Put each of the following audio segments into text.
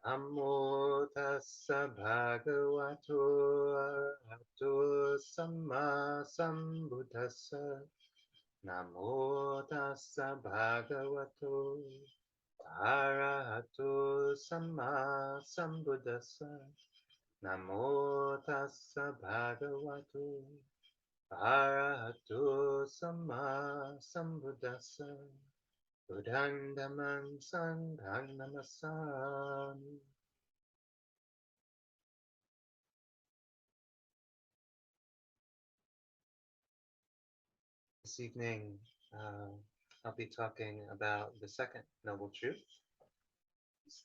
Namo tassa bhagavato arahato samma sambuddhassa. Namo tassa bhagavato arahato samma sambuddhassa. Namo tassa bhagavato arahato samma sambuddhassa. Buddhang dhammang sanghang namasami. This evening, I'll be talking about the second noble truth.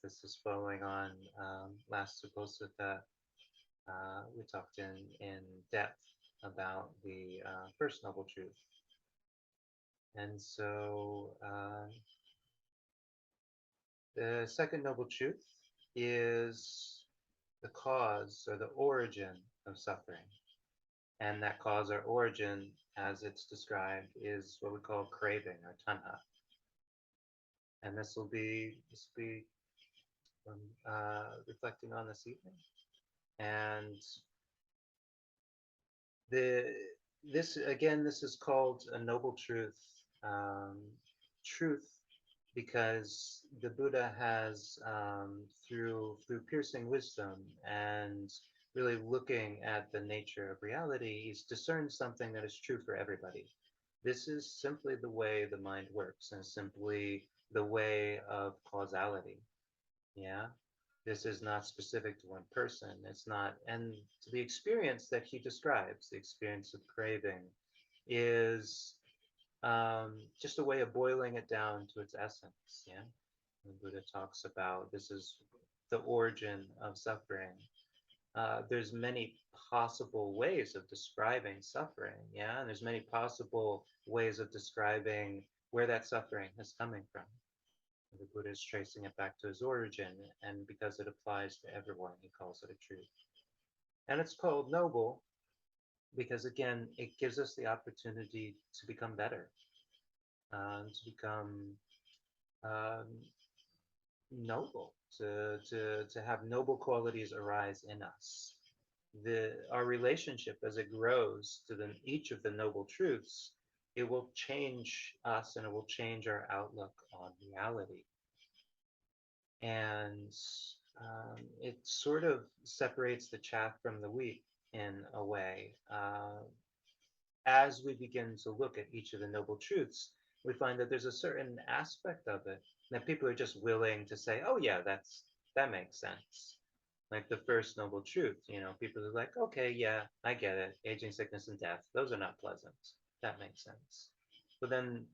This is following on last Uposatha. We talked in depth about the first noble truth. And so the second noble truth is the cause or the origin of suffering. And that cause or origin, as it's described, is what we call craving or tanha. And this will be reflecting on this evening. And the this again, this is called a noble truth. Um, Truth, because the Buddha has, through piercing wisdom and really looking at the nature of reality, he's discerned something that is true for everybody. This is simply the way the mind works, and simply the way of causality. Yeah. This is not specific to one person. It's not, and the experience that he describes, the experience of craving, is just a way of boiling it down to its essence. Yeah. The Buddha talks about this is the origin of suffering. There's many possible ways of describing suffering. Yeah. And there's many possible ways of describing where that suffering is coming from. The Buddha is tracing it back to his origin, and because it applies to everyone, he calls it a truth. And it's called noble because, again, it gives us the opportunity to become better, to become um, noble, to have noble qualities arise in us. Our relationship, as it grows to each of the noble truths, it will change us and it will change our outlook on reality. And it sort of separates the chaff from the wheat in a way. As we begin to look at each of the noble truths, we find that there's a certain aspect of it that people are just willing to say, "Oh yeah, that makes sense." Like the first noble truth, people are like, "Okay, yeah, I get it. Aging, sickness, and death; those are not pleasant. That makes sense." But then,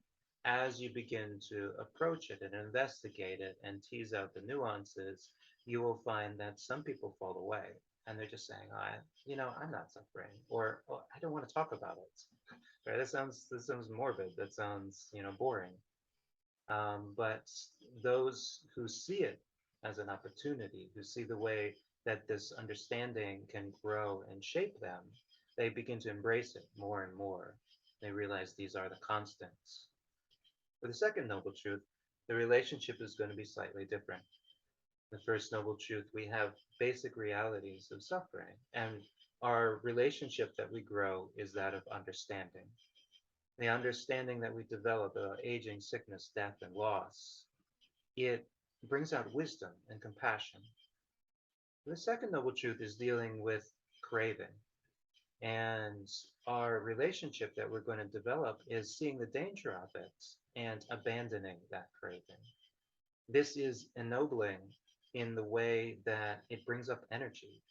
as you begin to approach it and investigate it and tease out the nuances, you will find that some people fall away and they're just saying, I'm not suffering, or oh, I don't want to talk about it. Right? This sounds morbid. That sounds, boring. But those who see it as an opportunity, who see the way that this understanding can grow and shape them, they begin to embrace it more and more. They realize these are the constants. For the second noble truth, the relationship is going to be slightly different. The first noble truth, we have basic realities of suffering, and our relationship that we grow is that of understanding. The understanding that we develop about aging, sickness, death, and loss, it brings out wisdom and compassion. The second noble truth is dealing with craving. And our relationship that we're going to develop is seeing the danger of it and abandoning that craving. This is ennobling in the way that it brings up energy.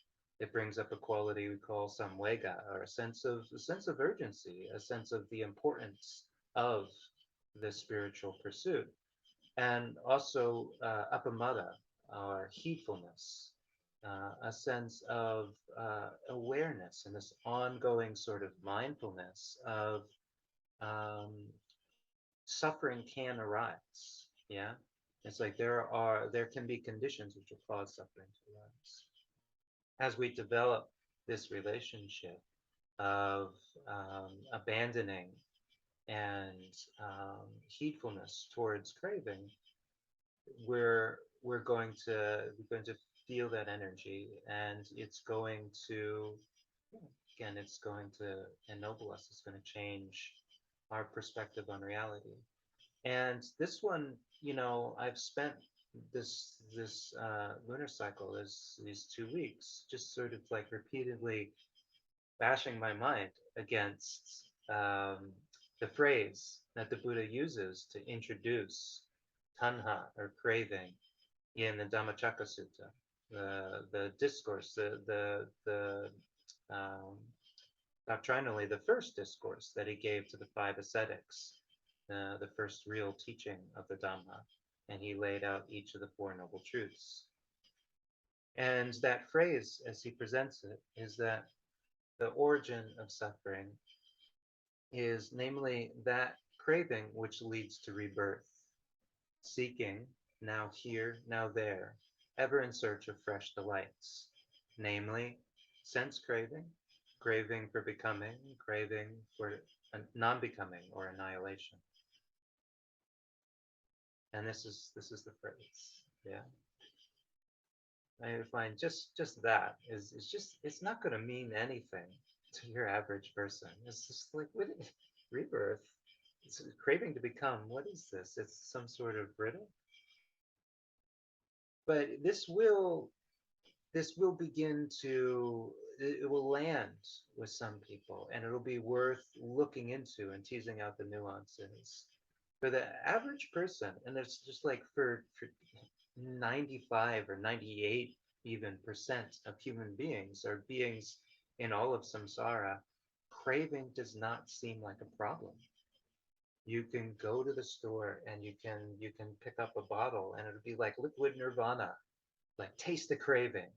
It brings up a quality we call samvega, or a sense of urgency, a sense of the importance of the spiritual pursuit, and also appamada, or heedfulness, a sense of awareness and this ongoing sort of mindfulness of um, suffering can arise. Yeah, it's like there can be conditions which will cause suffering to arise. As we develop this relationship of abandoning and heedfulness towards craving, we're we're going to feel that energy, and it's going to, again, it's going to ennoble us. It's going to change our perspective on reality. And this one, I've spent this lunar cycle, these 2 weeks, just sort of like repeatedly bashing my mind against the phrase that the Buddha uses to introduce tanha, or craving, in the Dhammacakka Sutta, the discourse, the um, doctrinally the first discourse that he gave to the five ascetics, the first real teaching of the Dhamma, and he laid out each of the Four Noble Truths. And that phrase, as he presents it, is that the origin of suffering is namely that craving which leads to rebirth, seeking, now here, now there, ever in search of fresh delights, namely sense craving, craving for becoming, craving for non-becoming or annihilation. And this is the phrase. Yeah. I find just that is just, it's not going to mean anything to your average person. It's just like, what is rebirth? It's craving to become. What is this? It's some sort of riddle. But this will begin to, it will land with some people, and it'll be worth looking into and teasing out the nuances. For the average person, and it's just like for 95 or 98 even percent of human beings, or beings in all of samsara, craving does not seem like a problem. You can go to the store and you can pick up a bottle, and it'll be like liquid nirvana, like taste the craving,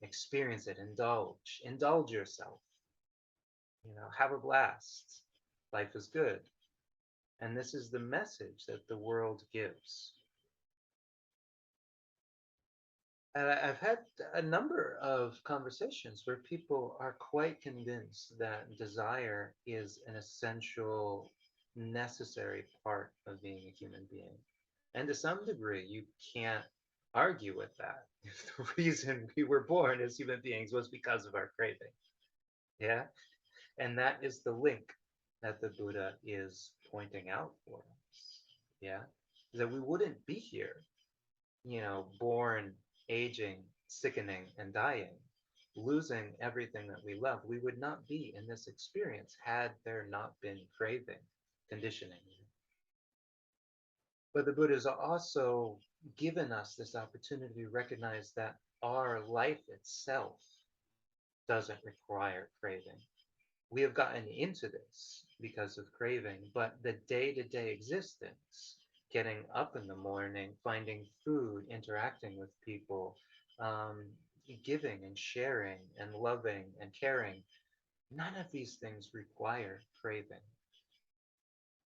experience it, indulge yourself, have a blast. Life is good. And this is the message that the world gives. And I've had a number of conversations where people are quite convinced that desire is an essential, necessary part of being a human being. And to some degree, you can't argue with that. The reason we were born as human beings was because of our craving. Yeah? And that is the link that the Buddha is pointing out for us. Yeah? That we wouldn't be here, born, aging, sickening, and dying, losing everything that we love. We would not be in this experience had there not been craving, conditioning. But the Buddha has also given us this opportunity to recognize that our life itself doesn't require craving. We have gotten into this because of craving, but the day-to-day existence, getting up in the morning, finding food, interacting with people, um, giving and sharing and loving and caring, none of these things require craving.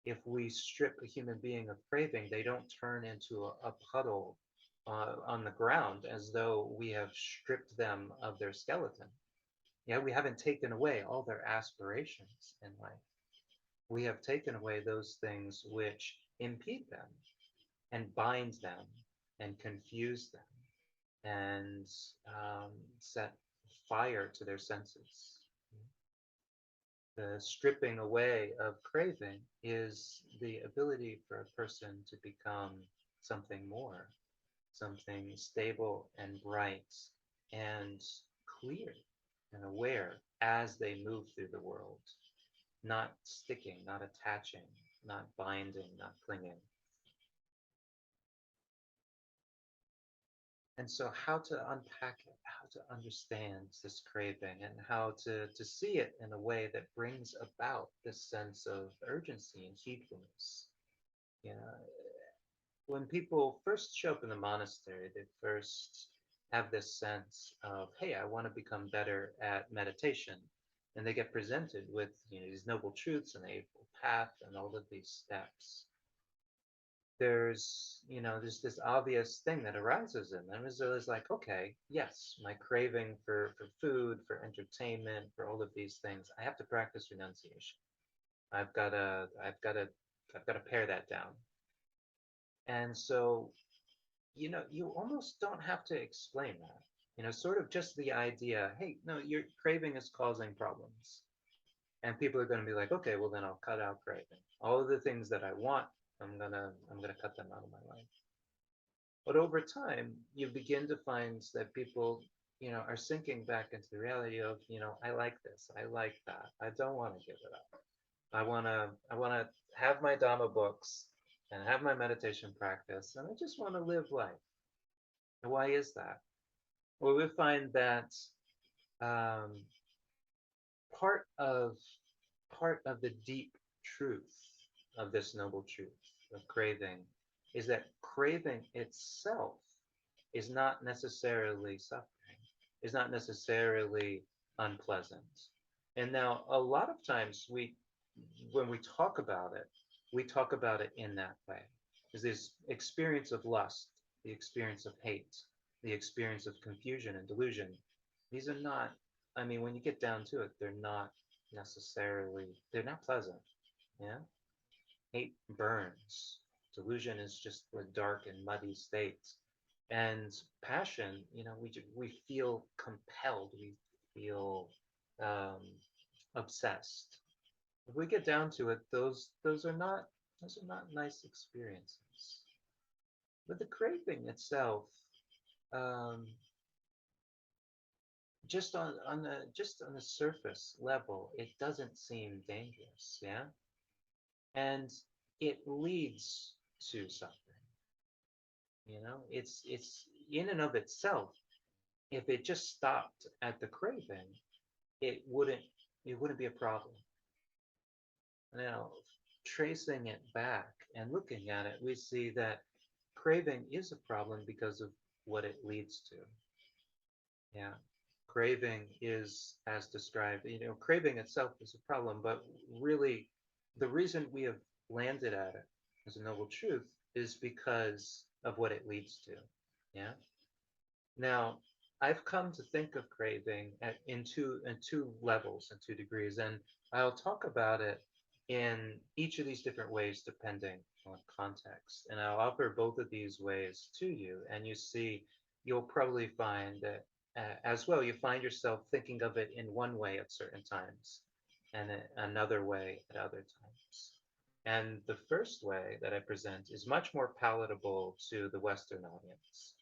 If we strip a human being of craving, they don't turn into a puddle on the ground as though we have stripped them of their skeleton. Yeah, we haven't taken away all their aspirations in life. We have taken away those things which impede them and bind them and confuse them and set fire to their senses. The stripping away of craving is the ability for a person to become something more, something stable and bright and clear and aware as they move through the world, not sticking, not attaching, not binding, not clinging. And so how to unpack it, how to understand this craving, and how to see it in a way that brings about this sense of urgency and heedfulness. You know, when people first show up in the monastery, they first have this sense of, hey, I want to become better at meditation. And they get presented with these noble truths and the Eightfold Path and all of these steps. There's this obvious thing that arises in them. Is it's like, okay, yes, my craving for food, for entertainment, for all of these things, I have to practice renunciation. I've got to pare that down. And so you almost don't have to explain that. Sort of just the idea, hey, no, your craving is causing problems. And people are going to be like, okay, well then I'll cut out craving. All of the things that I want, I'm gonna cut them out of my life. But over time, you begin to find that people, are sinking back into the reality of, I like this, I like that, I don't want to give it up. I wanna have my Dhamma books and have my meditation practice, and I just want to live life. And why is that? Well, we find that um, part of part of the deep truth of this noble truth of craving is that craving itself is not necessarily suffering, is not necessarily unpleasant. And now a lot of times when we talk about it, we talk about it in that way. Is this experience of lust, the experience of hate, the experience of confusion and delusion. These are not, I mean, when you get down to it, they're not pleasant. Yeah. Hate burns. Delusion is just a dark and muddy state. And passion, we feel compelled, we feel um, obsessed. If we get down to it, those are not nice experiences. But the craving itself, um, just on the surface level, it doesn't seem dangerous, yeah, and it leads to suffering. It's in and of itself. If it just stopped at the craving, it wouldn't it wouldn't be a problem. Now, tracing it back and looking at it, we see that craving is a problem because of what it leads to. Yeah. Craving is as described, craving itself is a problem, but really the reason we have landed at it as a noble truth is because of what it leads to. Yeah. Now, I've come to think of craving in two levels, in 2 degrees, and I'll talk about it in each of these different ways depending on context. And I'll offer both of these ways to you, and you'll probably find that as well, you find yourself thinking of it in one way at certain times, and another way at other times. And the first way that I present is much more palatable to the Western audience,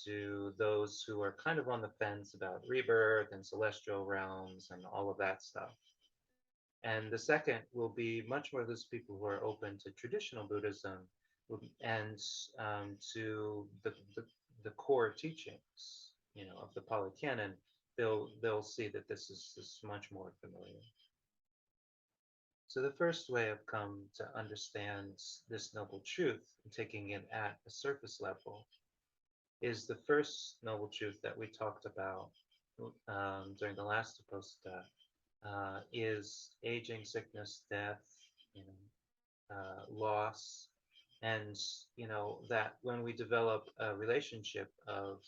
to those who are kind of on the fence about rebirth and celestial realms and all of that stuff. And the second will be much more those people who are open to traditional Buddhism and to the core teachings, of the Pali Canon. They'll see that this is much more familiar. So the first way I've come to understand this noble truth, taking it at a surface level, is the first noble truth that we talked about during the last Uposatha, is aging, sickness, death, loss, and that when we develop a relationship of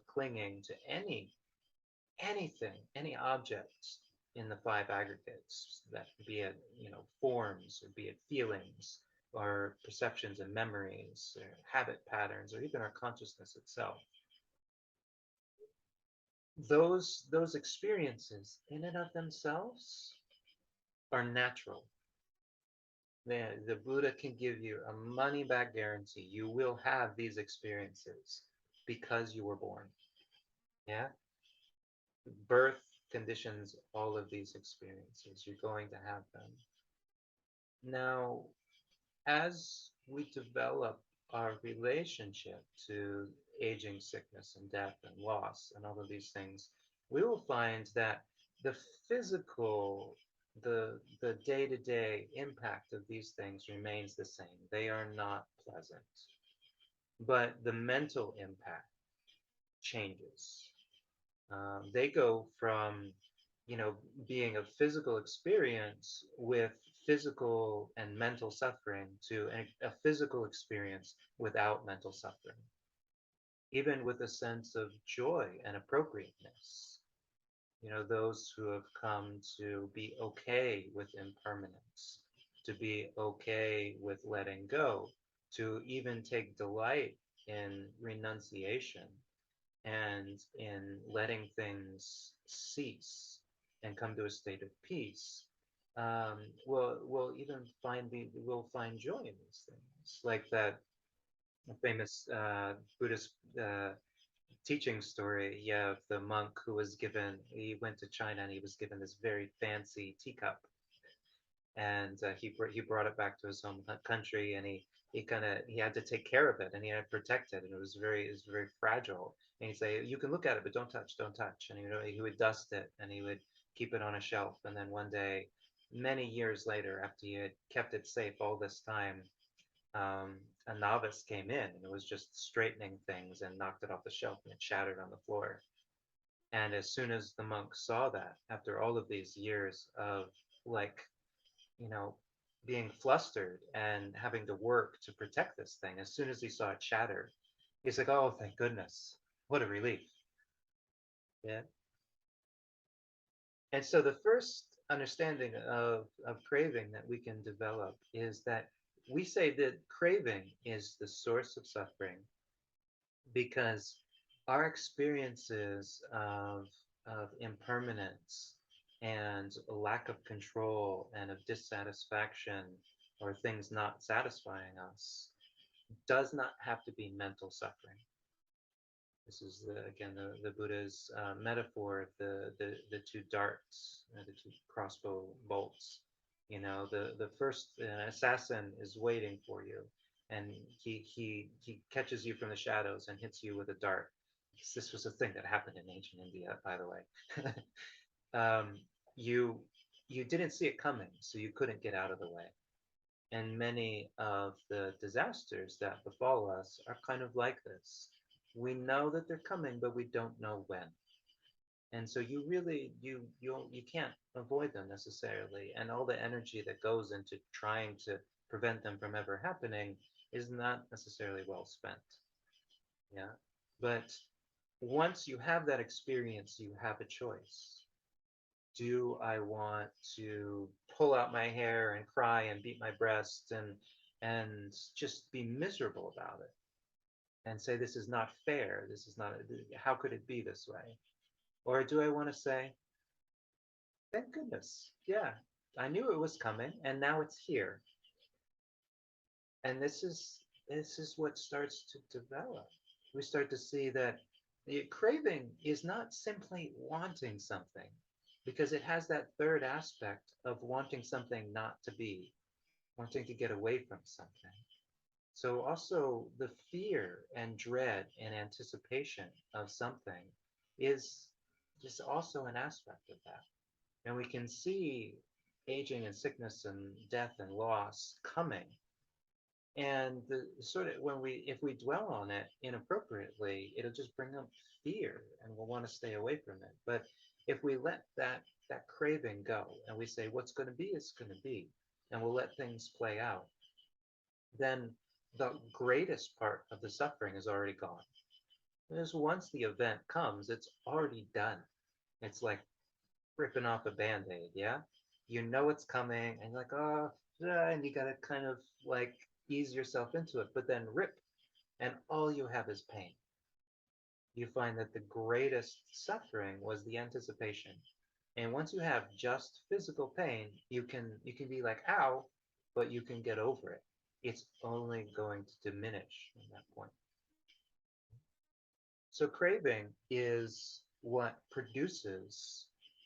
clinging to anything, any object in the five aggregates, that be it forms, or be it feelings, or perceptions and memories, or habit patterns, or even our consciousness itself, those experiences in and of themselves are natural. The Buddha can give you a money back guarantee. You will have these experiences because you were born. Yeah. Birth conditions all of these experiences. You're going to have them. Now, as we develop our relationship to aging, sickness, and death, and loss, and all of these things, we will find that the physical, the day-to-day impact of these things remains the same. They are not pleasant, but the mental impact changes. They go from, being a physical experience with physical and mental suffering to a physical experience without mental suffering, even with a sense of joy and appropriateness. Those who have come to be okay with impermanence, to be okay with letting go, to even take delight in renunciation and in letting things cease and come to a state of peace, we'll even we'll find joy in these things, like that famous Buddhist teaching story, yeah, of the monk who was given, he went to China and he was given this very fancy teacup, and he brought it back to his home country, and he had to take care of it, and he had to protect it, and it was very fragile. And he'd say, you can look at it, but don't touch. And he would dust it, and he would keep it on a shelf. And then one day, many years later, after he had kept it safe all this time, um, a novice came in and it was just straightening things and knocked it off the shelf, and it shattered on the floor. And as soon as the monk saw that, after all of these years of, like, you know, being flustered and having to work to protect this thing, as soon as he saw it shatter, he's like, oh, thank goodness. What a relief. Yeah. And so the first understanding of craving that we can develop is that we say that craving is the source of suffering because our experiences of impermanence and a lack of control and of dissatisfaction or things not satisfying us does not have to be mental suffering. This is again the Buddha's metaphor of the two darts, the two crossbow bolts. The first assassin is waiting for you, and he catches you from the shadows and hits you with a dart. This was a thing that happened in ancient India, by the way. um, you you didn't see it coming, so you couldn't get out of the way. And many of the disasters that befall us are kind of like this. We know that they're coming, but we don't know when. And so you really you can't avoid them necessarily. And all the energy that goes into trying to prevent them from ever happening is not necessarily well spent. Yeah. But once you have that experience, you have a choice. Do I want to pull out my hair and cry and beat my breast and just be miserable about it and say this is not fair, this is not, how could it be this way? Or do I want to say, thank goodness, yeah, I knew it was coming and now it's here. And this is what starts to develop. We start to see that the craving is not simply wanting something, because it has that third aspect of wanting something not to be, wanting to get away from something. So also the fear and dread and anticipation of something is just also an aspect of that. And we can see aging and sickness and death and loss coming. And the sort of when we if we dwell on it inappropriately, it'll just bring up fear and we'll want to stay away from it. But if we let that craving go and we say what's going to be is going to be, and we'll let things play out, then the greatest part of the suffering is already gone. Because once the event comes, it's already done. It's like ripping off a band-aid, yeah? You know it's coming, and you're like, oh, and you gotta kind of like ease yourself into it, but then rip, and all you have is pain. You find that the greatest suffering was the anticipation. And once you have just physical pain, you can be like, ow, but you can get over it. It's only going to diminish from that point. So craving is what produces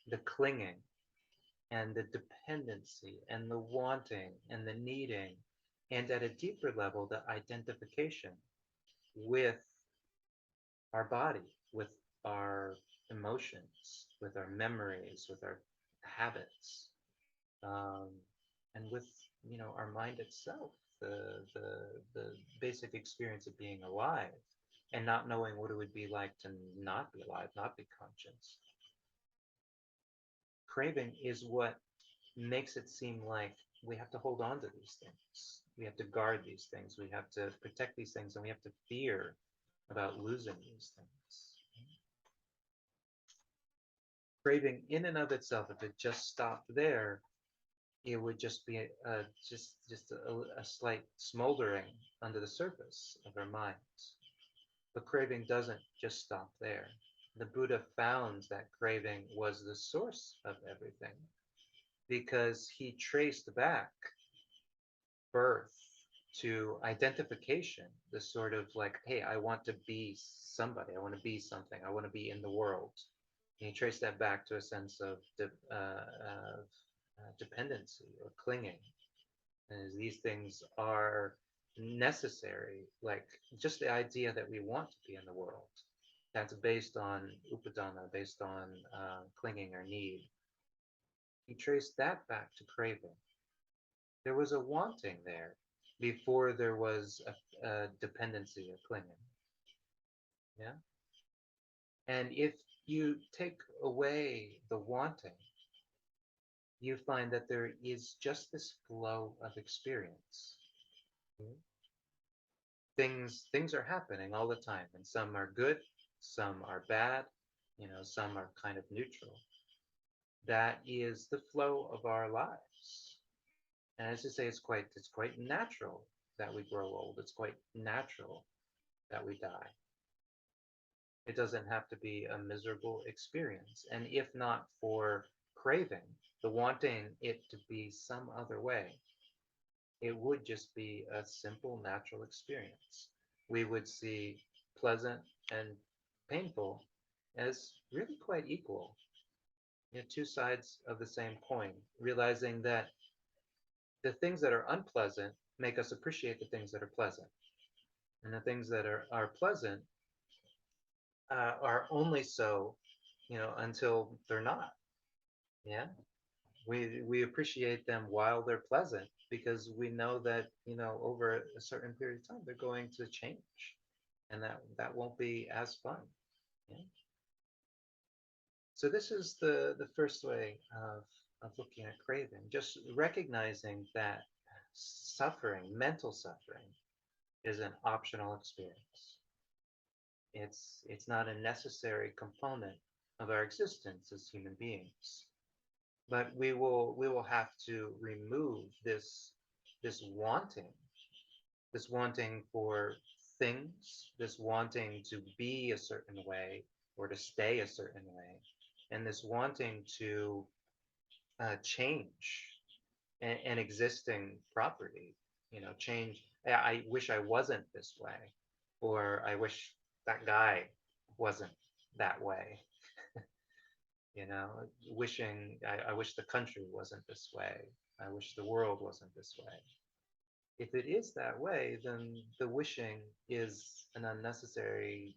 the clinging and the dependency and the wanting and the needing, and at a deeper level, the identification with our body, with our emotions, with our memories, with our habits, um, and with our mind itself, the basic experience of being alive, and not knowing what it would be like to not be alive, not be conscious. Craving is what makes it seem like we have to hold on to these things. We have to guard these things. We have to protect these things, and we have to fear about losing these things. Craving in and of itself, if it just stopped there, it would just be just a slight smoldering under the surface of our minds. But craving doesn't just stop there. The Buddha found that craving was the source of everything because he traced back birth to identification, this sort of like, hey, I want to be somebody, I want to be something, I want to be in the world. And he traced that back to a sense of dependency or clinging. And these things are necessary, like just the idea that we want to be in the world. That's based on upadana, based on clinging or need. He traced that back to craving. There was a wanting there before there was a dependency, a clinging. Yeah. And if you take away the wanting, you find that there is just this flow of experience. Mhm. Things are happening all the time, and some are good, some are bad, some are kind of neutral. That is the flow of our lives. And as I say, it's quite natural that we grow old. It's quite natural that we die. It doesn't have to be a miserable experience. And if not for craving, the wanting it to be some other way, it would just be a simple natural experience. We would see pleasant and painful as really quite equal, two sides of the same coin, realizing that the things that are unpleasant make us appreciate the things that are pleasant. And the things that are pleasant are only so, until they're not. Yeah. We appreciate them while they're pleasant because we know that, over a certain period of time, they're going to change and that won't be as fun. Yeah. So this is the first way of looking at craving, just recognizing that suffering, mental suffering, is an optional experience. It's not a necessary component of our existence as human beings. But we will have to remove this this wanting for things, this wanting to be a certain way or to stay a certain way, and this wanting to change an existing property. Change. I wish I wasn't this way, or I wish that guy wasn't that way. you know Wishing, I wish the country wasn't this way, I wish the world wasn't this way. If it is that way, then the wishing is an unnecessary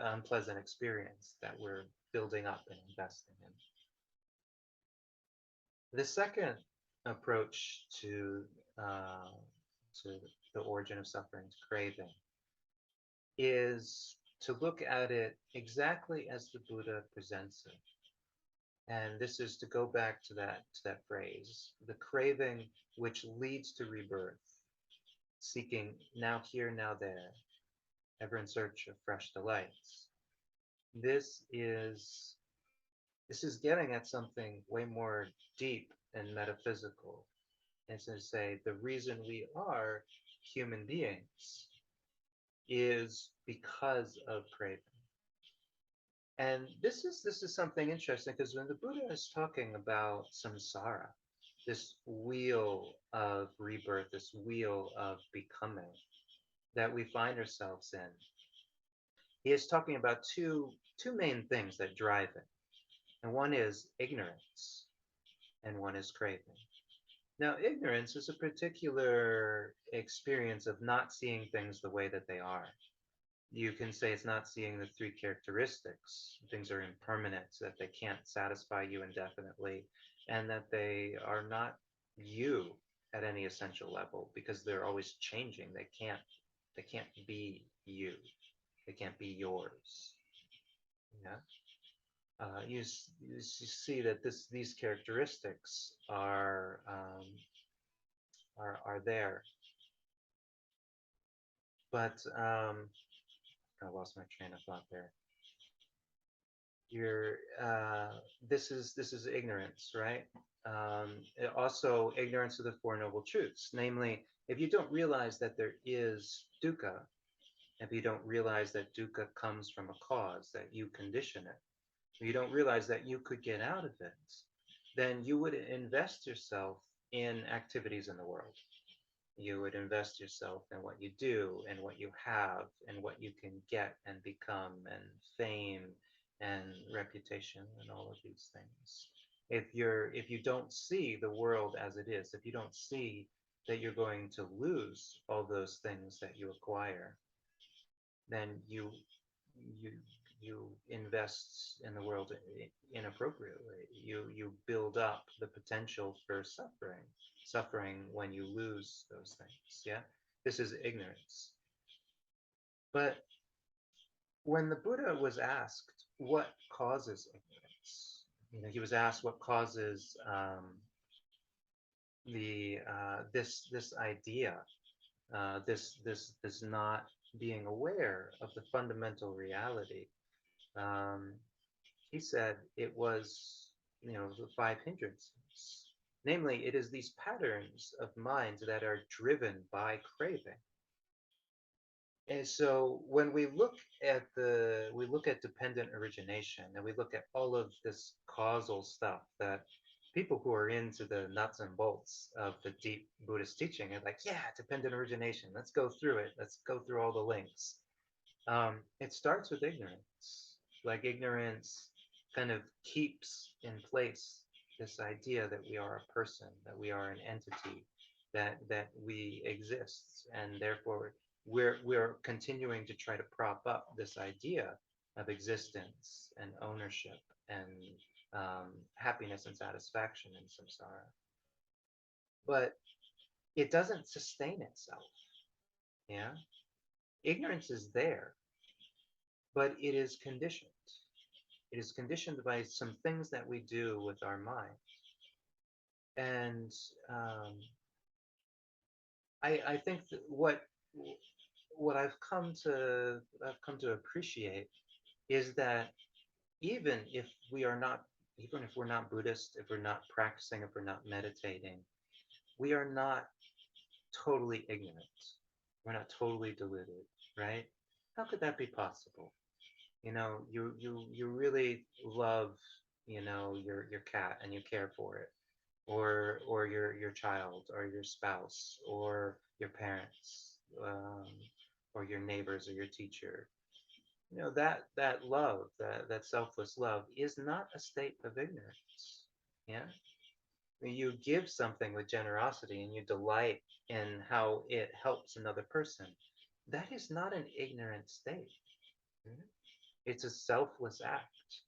unpleasant experience that we're building up and investing in. The second approach uh, to the origin of suffering, to craving, is to look at it exactly as the Buddha presents it. And this is to go back to that phrase, the craving which leads to rebirth, seeking now here, now there, ever in search of fresh delights. This is this is getting at something way more deep and metaphysical. It's to say the reason we are human beings is because of craving. And this is something interesting because when the Buddha is talking about samsara, this wheel of rebirth, this wheel of becoming that we find ourselves in, he is talking about two main things that drive it. And one is ignorance, and one is craving. Now, ignorance is a particular experience of not seeing things the way that they are. You can say it's not seeing the three characteristics. Things are impermanent, so that they can't satisfy you indefinitely, and that they are not you at any essential level because they're always changing. They can't be you. They can't be yours. Yeah. You see that these characteristics are there, but I lost my train of thought there. You're this is ignorance, right? Also ignorance of the Four Noble Truths, namely, if you don't realize that there is dukkha if you don't realize that dukkha comes from a cause, that you condition it, you don't realize that you could get out of it, then you would invest yourself in activities in the world. You would invest yourself in what you do and what you have and what you can get and become and fame and reputation and all of these things. If you don't see the world as it is, if you don't see that you're going to lose all those things that you acquire, then you you invest in the world inappropriately. You build up the potential for suffering when you lose those things. Yeah, this is ignorance. But when the Buddha was asked what causes ignorance, he was asked what causes the this idea, this not being aware of the fundamental reality. Um, he said it was, the five hindrances. Namely, it is these patterns of mind that are driven by craving. And so when we look at dependent origination and we look at all of this causal stuff that people who are into the nuts and bolts of the deep Buddhist teaching are like, yeah, dependent origination. Let's go through it. Let's go through all the links. It starts with ignorance. Like ignorance kind of keeps in place this idea that we are a person, that we are an entity, that we exist, and therefore we're continuing to try to prop up this idea of existence and ownership and happiness and satisfaction in samsara. But it doesn't sustain itself. Yeah, ignorance is there, but it is conditioned. It is conditioned by some things that we do with our mind. And I think that what I've come to appreciate is that even if we are not even if we're not Buddhist, if we're not practicing, if we're not meditating, we are not totally ignorant. We're not totally deluded, right? How could that be possible? You really love, your cat and you care for it, or your child, or your spouse, or your parents, or your neighbors, or your teacher. That love, that selfless love, is not a state of ignorance. Yeah, when you give something with generosity and you delight in how it helps another person, that is not an ignorant state. Mhm. It's a selfless act.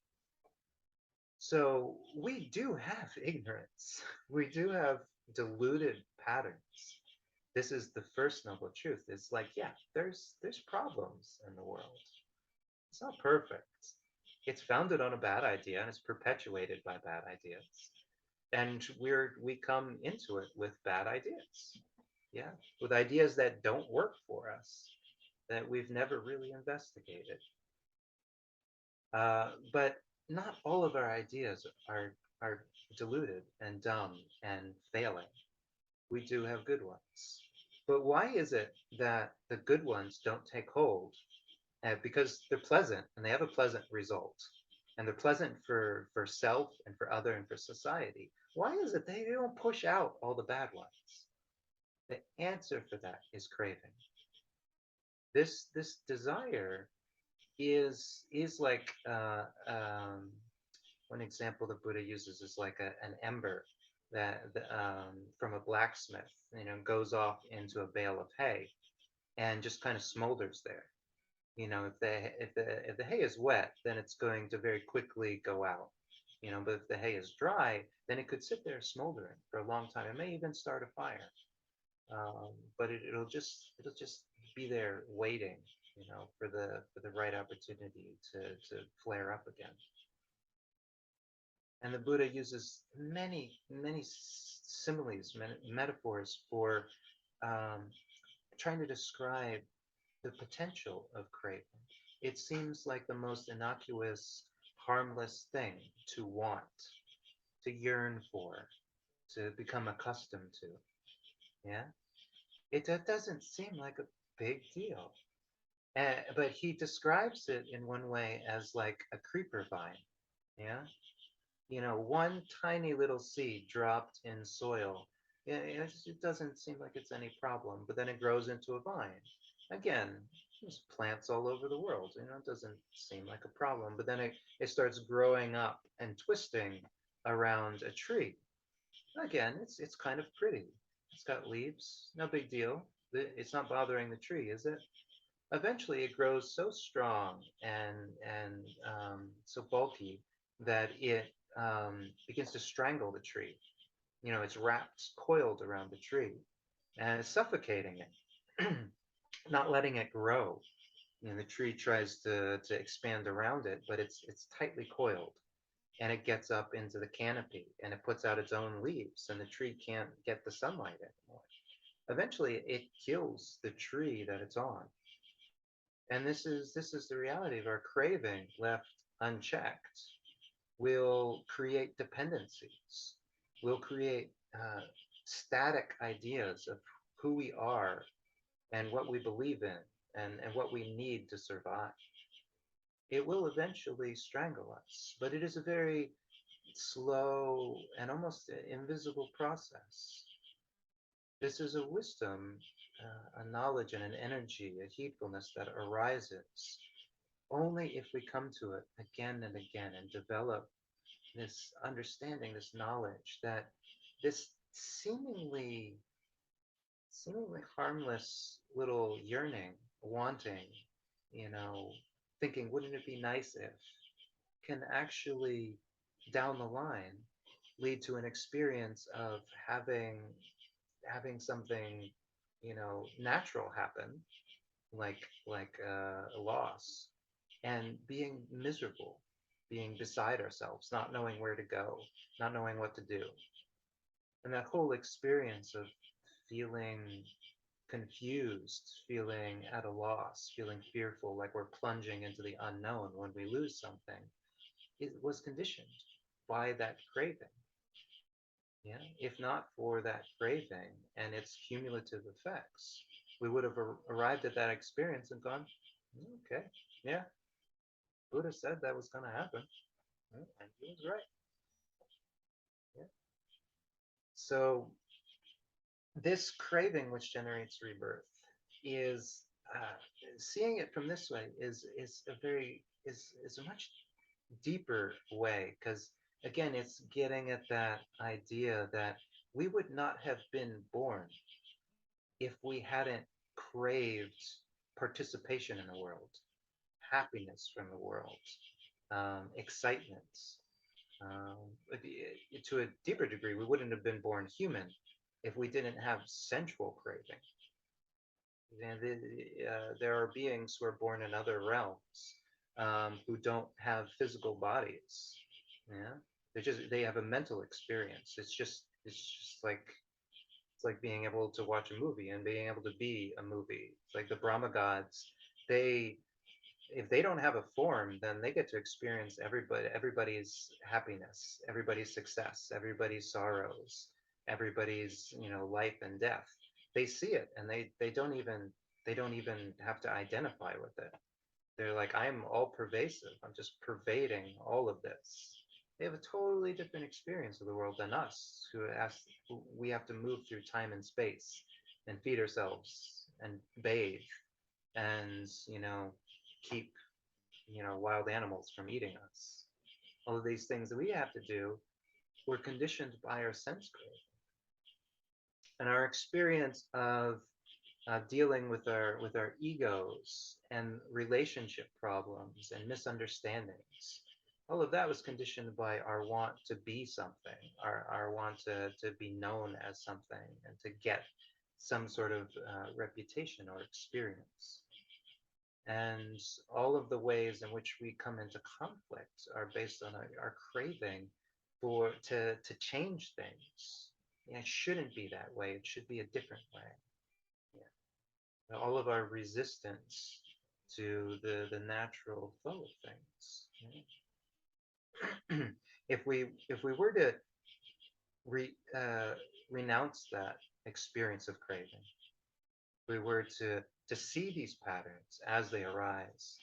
So we do have ignorance. We do have deluded patterns. This is the first noble truth. It's like, yeah, there's problems in the world. It's not perfect. It's founded on a bad idea and it's perpetuated by bad ideas. And we come into it with bad ideas. Yeah, with ideas that don't work for us, that we've never really investigated. But not all of our ideas are deluded and dumb and failing. We do have good ones. But why is it that the good ones don't take hold? Because they're pleasant and they have a pleasant result. And they're pleasant for self and for other and for society. Why is it they don't push out all the bad ones? The answer for that is craving. This desire is like one example the Buddha uses is like an ember that from a blacksmith, goes off into a bale of hay and just kind of smolders there. If the hay is wet, then it's going to very quickly go out. But if the hay is dry, then it could sit there smoldering for a long time. It may even start a fire, but it'll just be there waiting, for the right opportunity to flare up again. And the Buddha uses many similes, metaphors for um, trying to describe the potential of craving. It seems like the most innocuous, harmless thing to want, to yearn for, to become accustomed to. Yeah, that doesn't seem like a big deal. But he describes it in one way as like a creeper vine. Yeah. One tiny little seed dropped in soil. Yeah, it doesn't seem like it's any problem, but then it grows into a vine. Again, there's plants all over the world. It doesn't seem like a problem, but then it starts growing up and twisting around a tree. Again, it's kind of pretty. It's got leaves, no big deal. It's not bothering the tree, is it? Eventually it grows so strong and so bulky that it begins to strangle the tree. It's wrapped, coiled around the tree, and it's suffocating it, not letting it grow. The tree tries to expand around it, but it's tightly coiled, and it gets up into the canopy and it puts out its own leaves, and the tree can't get the sunlight anymore. Eventually, it kills the tree that it's on. And this is the reality of our craving left unchecked. Will create dependencies. Will create static ideas of who we are and what we believe in and what we need to survive. It will eventually strangle us, but it is a very slow and almost invisible process. This is a wisdom, a knowledge, and an energy, a heedfulness that arises only if we come to it again and again and develop this understanding, this knowledge that this seemingly harmless little yearning, wanting, you know, thinking, wouldn't it be nice if, can actually, down the line, lead to an experience of having something, natural happen, like a loss, and being miserable, being beside ourselves, not knowing where to go, not knowing what to do. And that whole experience of feeling confused, feeling at a loss, feeling fearful, like we're plunging into the unknown when we lose something, it was conditioned by that craving. Yeah, if not for that craving and its cumulative effects, we would have arrived at that experience and gone, okay, yeah, Buddha said that was going to happen, and he was right. Yeah. So this craving, which generates rebirth, is uh, seeing it from this way is a very is a much deeper way, because again, it's getting at that idea that we would not have been born if we hadn't craved participation in the world, happiness from the world, excitement. Um, to a deeper degree, we wouldn't have been born human if we didn't have sensual craving. And there are beings who are born in other realms, who don't have physical bodies. Yeah, they have a mental experience. It's like being able to watch a movie and being able to be a movie. It's like the Brahma gods. They if they don't have a form, then they get to experience everybody's happiness, everybody's success, everybody's sorrows, everybody's life and death. They see it, and they don't even have to identify with it. They're like, I'm all pervasive. I'm just pervading all of this. They have a totally different experience of the world than us, who we have to move through time and space and feed ourselves and bathe and keep wild animals from eating us. All of these things that we have to do, we're conditioned by our sense craving and our experience of dealing with our egos and relationship problems and misunderstandings. All of that was conditioned by our want to be something, our want to be known as something, and to get some sort of reputation or experience. And all of the ways in which we come into conflict are based on our craving to change things. Yeah, it shouldn't be that way. It should be a different way. Yeah. All of our resistance to the natural flow of things. Yeah. If we were to re, uh, renounce that experience of craving, we were to see these patterns as they arise.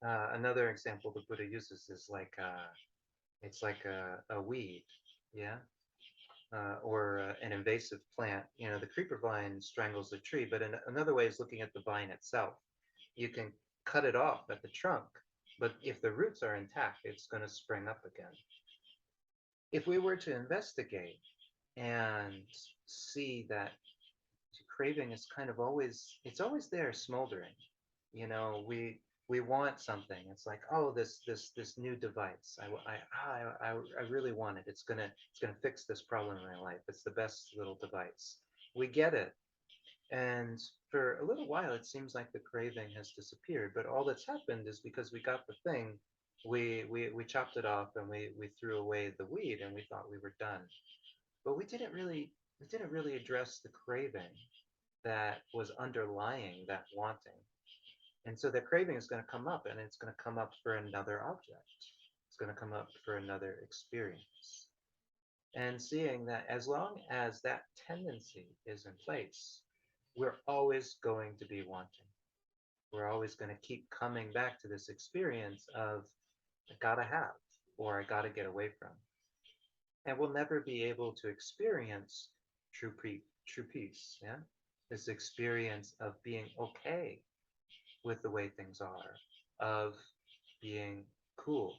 Another example the Buddha uses is like it's like a weed, yeah, or an invasive plant. You know, the creeper vine strangles the tree, but another way is looking at the vine itself. You can cut it off at the trunk, but if the roots are intact, it's going to spring up again. If we were to investigate and see that craving is kind of always, it's always there smoldering. You know, we want something. It's like, oh, this new device. I really want it. It's gonna fix this problem in my life. It's the best little device. We get it, and for a little while, it seems like the craving has disappeared. But all that's happened is because we got the thing, we chopped it off and we threw away the weed and we thought we were done. But we didn't really address the craving that was underlying that wanting. And so the craving is going to come up and it's going to come up for another object. It's going to come up for another experience. And seeing that as long as that tendency is in place, we're always going to be wanting. We're always going to keep coming back to this experience of I gotta have or I gotta get away from. And we'll never be able to experience true peace. Yeah, this experience of being okay with the way things are, of being cool.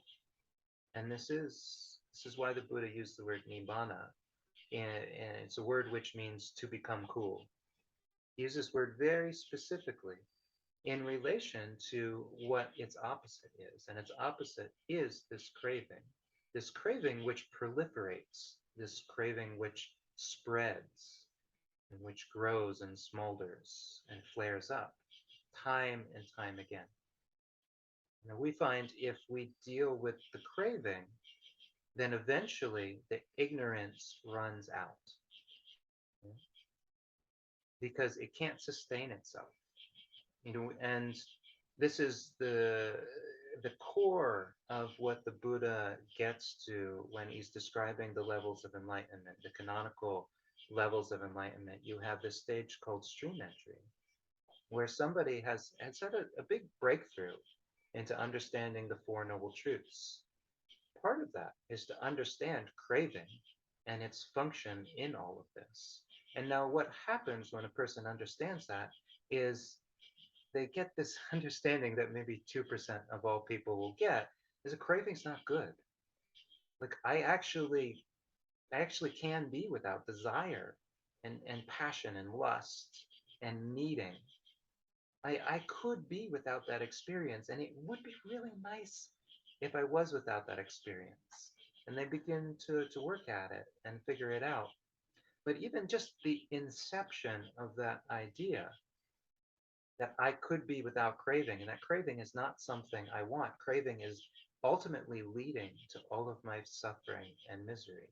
And this is why the Buddha used the word nibbana, and it's a word which means to become cool. He uses this word very specifically in relation to what its opposite is, and its opposite is this craving which proliferates, this craving which spreads, and which grows and smolders and flares up time and time again. Now, we find if we deal with the craving, then eventually the ignorance runs out, yeah, because it can't sustain itself. You know, and this is the core of what the Buddha gets to when he's describing the levels of enlightenment, the canonical levels of enlightenment. You have this stage called stream entry, where somebody has had a big breakthrough into understanding the Four Noble Truths. Part of that is to understand craving and its function in all of this. And now, what happens when a person understands that is they get this understanding that maybe 2% of all people will get is a craving's not good. Like I actually can be without desire and passion and lust and needing. I could be without that experience, and it would be really nice if I was without that experience. And they begin to work at it and figure it out. But even just the inception of that idea that I could be without craving, and that craving is not something I want, craving is ultimately leading to all of my suffering and misery.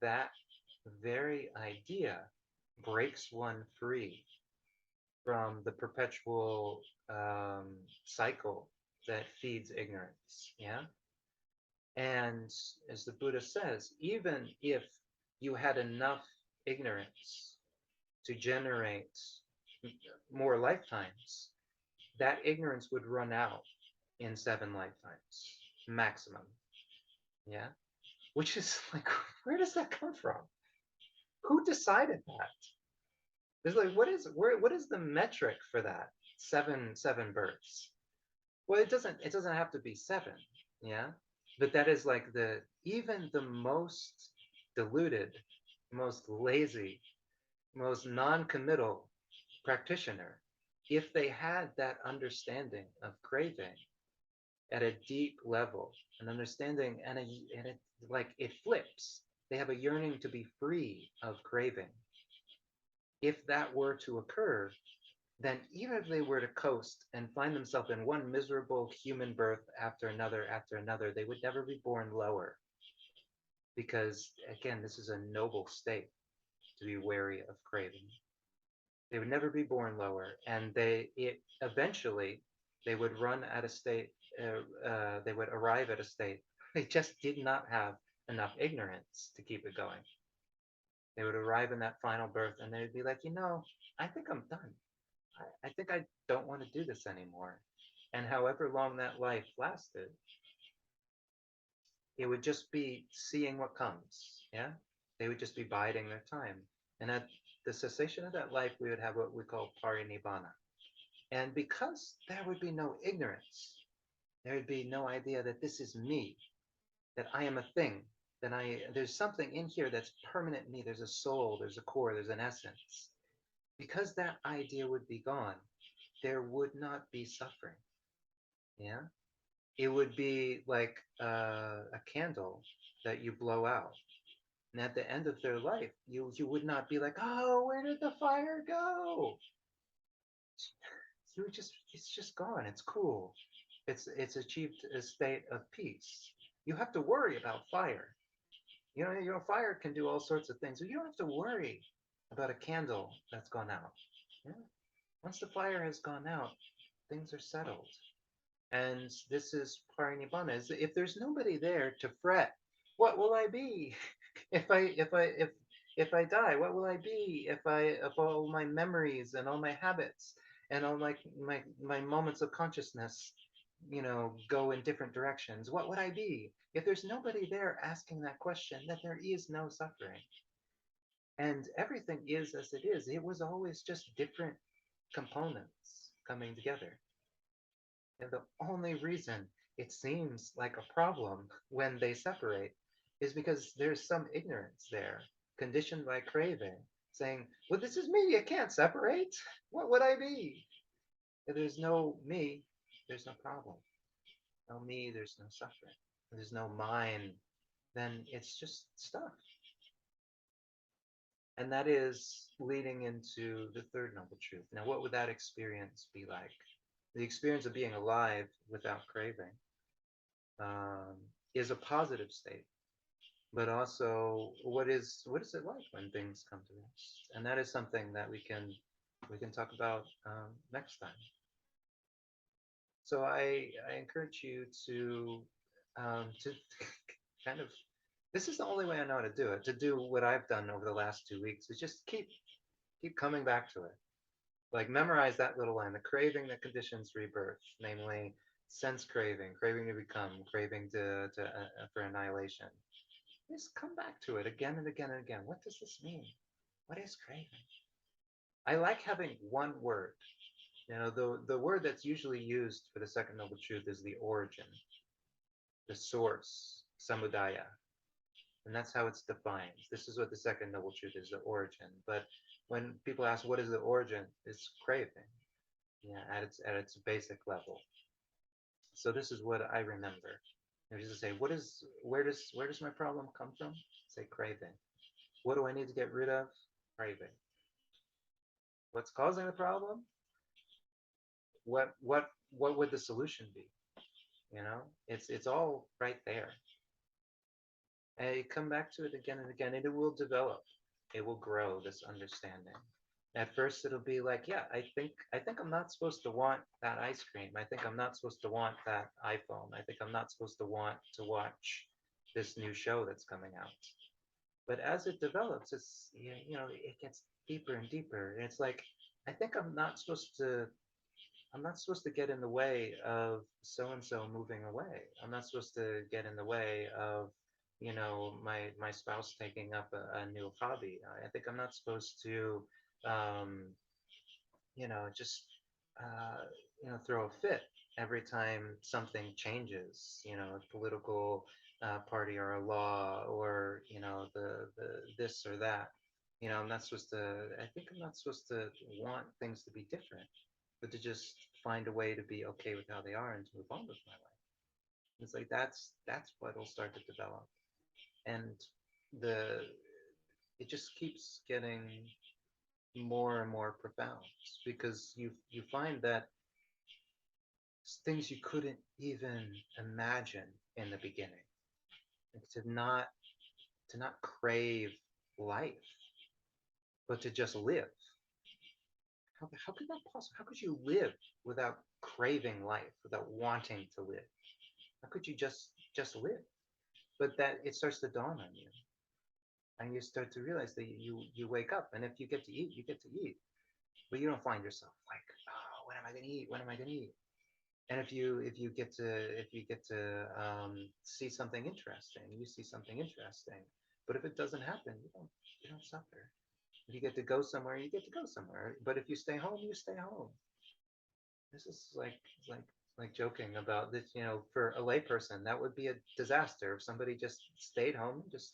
That very idea breaks one free from the perpetual cycle that feeds ignorance. Yeah. And as the Buddha says, even if you had enough ignorance to generate more lifetimes, that ignorance would run out in 7 lifetimes maximum. Yeah. Which is like, where does that come from? Who decided that? It's like, what is the metric for that? Seven births. Well, it doesn't have to be seven, yeah? But that is like even the most deluded, most lazy, most non-committal practitioner, if they had that understanding of craving at a deep level, an understanding and it like it flips. They have a yearning to be free of craving. If that were to occur, then even if they were to coast and find themselves in one miserable human birth after another, they would never be born lower. Because again, this is a noble state to be wary of craving. They would never be born lower, and eventually they would run at a state. They would arrive at a state they just did not have enough ignorance to keep it going. They would arrive in that final birth and they'd be like, I think I'm done. I think I don't want to do this anymore. And however long that life lasted, it would just be seeing what comes. Yeah. They would just be biding their time. And at the cessation of that life, we would have what we call parinibbana. And because there would be no ignorance, there would be no idea that this is me, that I am a thing, that there's something in here that's permanent me. There's a soul, there's a core, there's an essence. Because that idea would be gone, there would not be suffering. Yeah. It would be like a candle that you blow out. And at the end of their life, you would not be like, oh, where did the fire go? It's just gone. It's cool. It's achieved a state of peace. You have to worry about fire. Fire can do all sorts of things. But you don't have to worry about a candle that's gone out. Yeah? Once the fire has gone out, things are settled. And this is parinibbana. Is if there's nobody there to fret, what will I be if I die? What will I be if all my memories and all my habits and all my moments of consciousness, go in different directions? What would I be? If there's nobody there asking that question, then there is no suffering. And everything is as it is. It was always just different components coming together. And the only reason it seems like a problem when they separate is because there's some ignorance there, conditioned by craving, saying, well, this is me, it can't separate. What would I be? If there's no me, there's no problem. No me, there's no suffering. If there's no mine, then it's just stuff. And that is leading into the third noble truth. Now, what would that experience be like? The experience of being alive without craving um, is a positive state, but also what is it like when things come to rest? And that is something that we can talk about next time. So I encourage you to kind of, this is the only way I know how to do it. To do what I've done over the last 2 weeks is just keep coming back to it. Like memorize that little line, the craving that conditions rebirth, namely sense craving, craving to become, craving for annihilation. Just come back to it again and again and again. What does this mean? What is craving? I like having one word. The word that's usually used for the second noble truth is the origin, the source, samudaya. And that's how it's defined. This is what the second noble truth is, the origin. But when people ask what is the origin, it's craving. Yeah, at its basic level. So this is what I remember. I used to say, where does my problem come from? Say craving. What do I need to get rid of? Craving. What's causing the problem? What would the solution be? It's all right there. And you come back to it again and again, and it will develop. It will grow, this understanding. At first it'll be like, yeah, I think I'm not supposed to want that ice cream. I think I'm not supposed to want that iPhone. I think I'm not supposed to want to watch this new show that's coming out. But as it develops, it gets deeper and deeper. And it's like, I think I'm not supposed to get in the way of so and so moving away. I'm not supposed to get in the way of my spouse taking up a new hobby. I think I'm not supposed to um, just throw a fit every time something changes, a political party or a law or the this or that. I'm not supposed to. I think I'm not supposed to want things to be different, but to just find a way to be okay with how they are and to move on with my life. It's like that's what will start to develop, and the it just keeps getting more and more profound because you find that things you couldn't even imagine in the beginning, like to not crave life, but to just live. How could that possible? How could you live without craving life, without wanting to live? How could you just live? But that it starts to dawn on you. and you start to realize that you wake up, and if you get to eat, you get to eat, but you don't find yourself like, oh, when am I going to eat? When am I going to eat? And if you get to see something interesting, you see something interesting. But if it doesn't happen, you don't suffer. If you get to go somewhere, you get to go somewhere. But if you stay home, you stay home. This is like joking about this. For a layperson, that would be a disaster if somebody just stayed home, just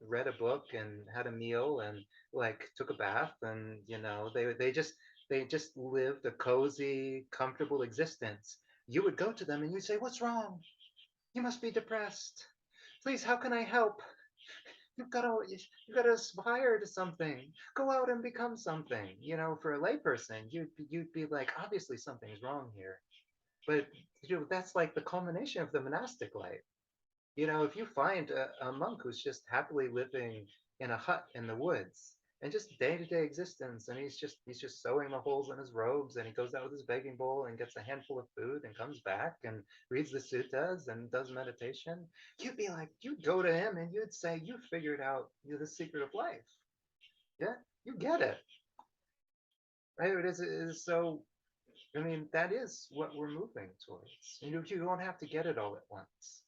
read a book and had a meal and like took a bath, and they just lived a cozy, comfortable existence. You would go to them and you'd say, "What's wrong? You must be depressed. Please, how can I help? You've got to aspire to something. Go out and become something." For a layperson, you'd be like, obviously something's wrong here. But that's like the culmination of the monastic life. If you find a monk who's just happily living in a hut in the woods and just day-to-day existence, and he's just sewing the holes in his robes, and he goes out with his begging bowl and gets a handful of food and comes back and reads the suttas and does meditation, you'd go to him and you'd say, "You figured out the secret of life. Yeah, you get it." Right? It is so. I mean, that is what we're moving towards. You don't have to get it all at once.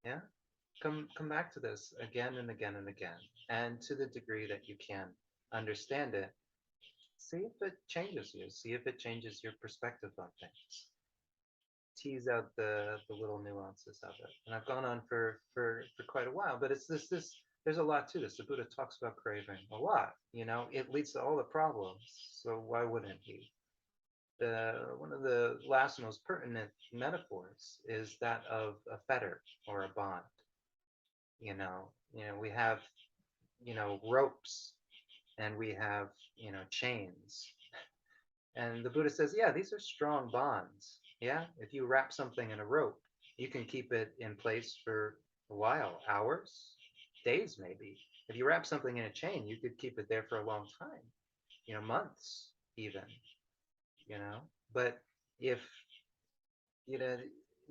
Yeah. Come back to this again and again and again, and to the degree that you can understand it, see if it changes you, see if it changes your perspective on things, tease out the little nuances of it. And I've gone on for quite a while, but it's this there's a lot to this. The Buddha talks about craving a lot. It leads to all the problems, so why wouldn't he? One of the last most pertinent metaphors is that of a fetter or a bond. We have ropes, and we have chains, and the Buddha says, yeah, these are strong bonds. Yeah, if you wrap something in a rope, you can keep it in place for a while, hours, days maybe. If you wrap something in a chain, you could keep it there for a long time, months even. you know but if you know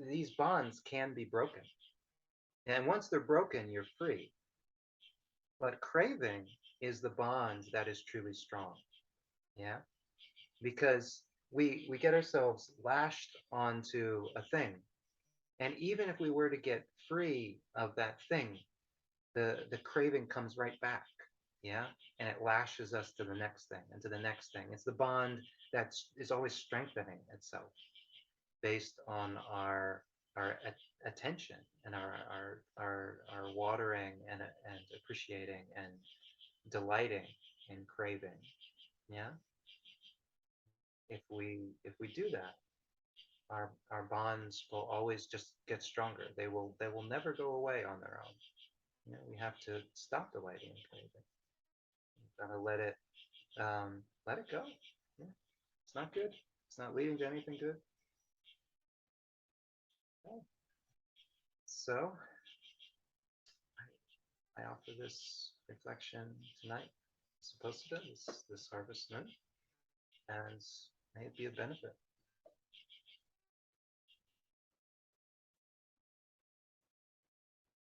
these bonds can be broken, and once they're broken, you're free. But craving is the bond that is truly strong. Yeah, because we get ourselves lashed onto a thing, and even if we were to get free of that thing, the craving comes right back. Yeah, and it lashes us to the next thing and to the next thing. It's the bond that is always strengthening itself based on our attention and our watering and appreciating and delighting in craving. Yeah, if we do that, our bonds will always just get stronger. They will never go away on their own. We have to stop delighting in craving. We've got to let it go. Yeah. It's not good. It's not leading to anything good. Okay. So I offer this reflection tonight. It's supposed to be this harvest moon, and may it be a benefit.